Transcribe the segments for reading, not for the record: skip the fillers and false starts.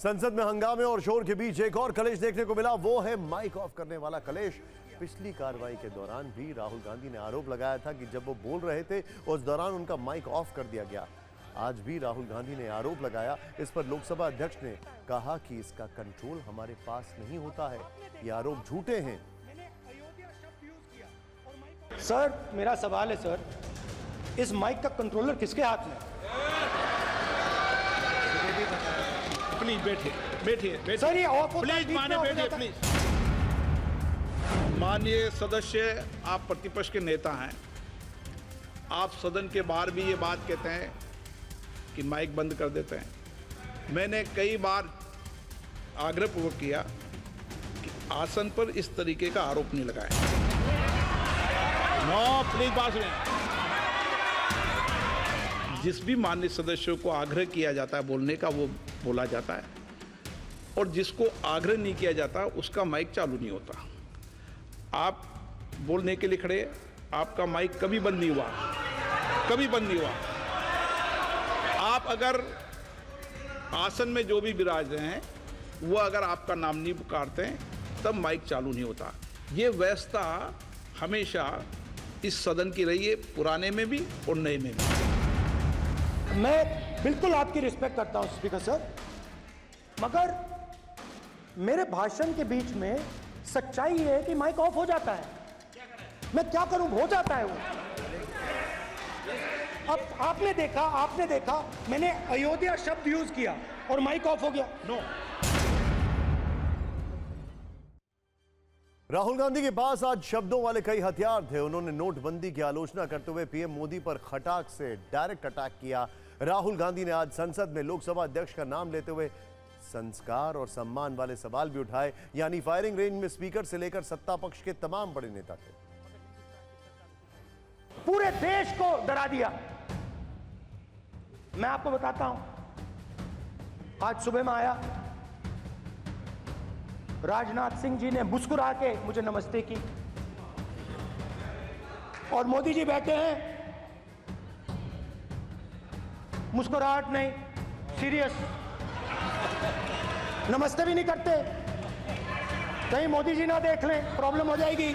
संसद में हंगामे और शोर के बीच एक और कलेश देखने को मिला। वो है माइक ऑफ करने वाला कलेश। पिछली कार्रवाई के दौरान भी राहुल गांधी ने आरोप लगाया था कि जब वो बोल रहे थे उस दौरान उनका माइक ऑफ कर दिया गया। आज भी राहुल गांधी ने आरोप लगाया। इस पर लोकसभा अध्यक्ष ने कहा कि इसका कंट्रोल हमारे पास नहीं होता है, ये आरोप झूठे हैं। सर, मेरा सवाल है सर, इस माइक का कंट्रोलर किसके हाथ में? प्लीज बैठिए सर, ये ऑफ होता है, प्लीज माने बैठिए प्लीज। माननीय सदस्य, आप प्रतिपक्ष के नेता हैं। आप सदन के बाहर भी ये बात कहते हैं कि माइक बंद कर देते हैं। मैंने कई बार आग्रहपूर्वक किया कि आसन पर इस तरीके का आरोप नहीं लगाएं। नो प्लीज बात सुनिए। जिस भी माननीय सदस्यों को आग्रह किया जाता है बोलने का, वो बोला जाता है, और जिसको आग्रह नहीं किया जाता उसका माइक चालू नहीं होता। आप बोलने के लिए खड़े, आपका माइक कभी बंद नहीं हुआ, कभी बंद नहीं हुआ। आप अगर आसन में जो भी विराज रहे हैं वो अगर आपका नाम नहीं पुकारते हैं तब माइक चालू नहीं होता। ये व्यवस्था हमेशा इस सदन की रही है, पुराने में भी और नए में भी। मैं बिल्कुल आपकी रिस्पेक्ट करता हूं स्पीकर सर, मगर मेरे भाषण के बीच में सच्चाई ये है कि माइक ऑफ हो जाता है। मैं क्या करूं, हो जाता है वो। अब आपने देखा मैंने अयोध्या शब्द यूज किया और माइक ऑफ हो गया। नो। राहुल गांधी के पास आज शब्दों वाले कई हथियार थे। उन्होंने नोटबंदी की आलोचना करते हुए पीएम मोदी पर खटाक से डायरेक्ट अटैक किया। राहुल गांधी ने आज संसद में लोकसभा अध्यक्ष का नाम लेते हुए संस्कार और सम्मान वाले सवाल भी उठाए। यानी फायरिंग रेंज में स्पीकर से लेकर सत्ता पक्ष के तमाम बड़े नेता थे। पूरे देश को डरा दिया। मैं आपको बताता हूं, आज सुबह में आया, राजनाथ सिंह जी ने मुस्कुरा के मुझे नमस्ते की, और मोदी जी बैठे हैं, मुस्कुराहट नहीं, सीरियस, नमस्ते भी नहीं करते। कहीं मोदी जी ना देख लें, प्रॉब्लम हो जाएगी।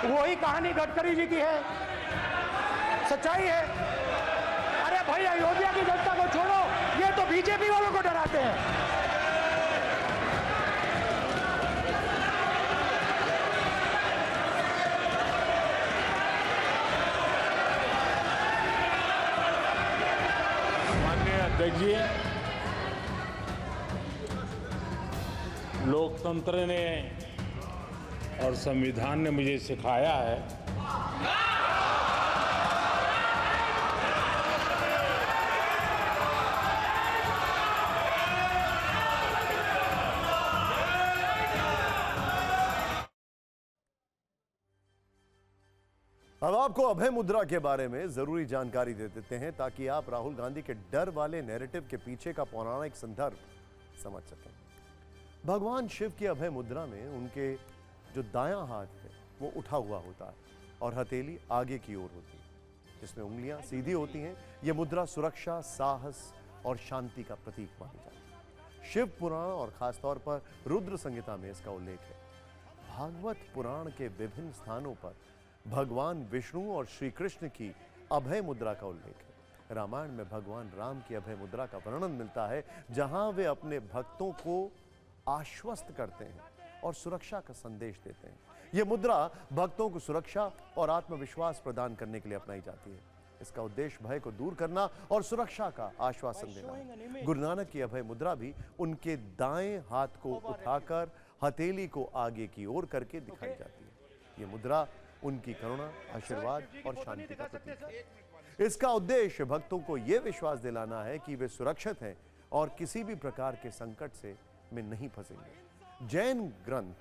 वही कहानी गडकरी जी की है, सच्चाई है। अरे भाई, अयोध्या की जनता को छोड़ो, ये तो बीजेपी वालों को डराते हैं। माननीय अध्यक्ष जी, लोकतंत्र ने और संविधान ने मुझे सिखाया है अब आपको अभय मुद्रा के बारे में जरूरी जानकारी दे देते हैं ताकि आप राहुल गांधी के डर वाले नैरेटिव के पीछे का पौराणिक संदर्भ समझ सकें। भगवान शिव की अभय मुद्रा में उनके जो दायां हाथ है वो उठा हुआ होता है और हथेली आगे की ओर होती है, जिसमें उंगलियां सीधी होती हैं। यह मुद्रा सुरक्षा, साहस और शांति का प्रतीक मानी जाती है। शिव पुराण और खासतौर पर रुद्र संहिता में इसका उल्लेख है। भागवत पुराण के विभिन्न स्थानों पर भगवान विष्णु और श्री कृष्ण की अभय मुद्रा का उल्लेख है। रामायण में भगवान राम की अभय मुद्रा का वर्णन मिलता है, जहां वे अपने भक्तों को आश्वस्त करते हैं और सुरक्षा का संदेश देते हैं। यह मुद्रा भक्तों को सुरक्षा और आत्मविश्वास प्रदान करने के लिए अपनाई जाती है। इसका उद्देश्य भय को दूर करना और सुरक्षा का आश्वासन देना है। गुरु नानक की अभय मुद्रा भी उनके दाएं हाथ को उठाकर हथेली को आगे की ओर करके दिखाई जाती है। यह मुद्रा उनकी करुणा, आशीर्वाद और शांति का प्रतीक है। इसका उद्देश्य भक्तों को यह विश्वास दिलाना है कि वे सुरक्षित हैं और किसी भी प्रकार के संकट से में नहीं फंसेंगे। जैन ग्रंथ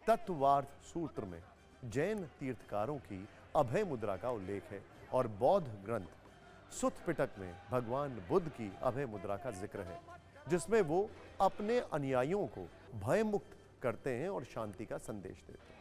तत्वार्थ सूत्र में जैन तीर्थकारों की अभय मुद्रा का उल्लेख है और बौद्ध ग्रंथ सुत्त पिटक में भगवान बुद्ध की अभय मुद्रा का जिक्र है, जिसमें वो अपने अनुयायियों को भयमुक्त करते हैं और शांति का संदेश देते हैं।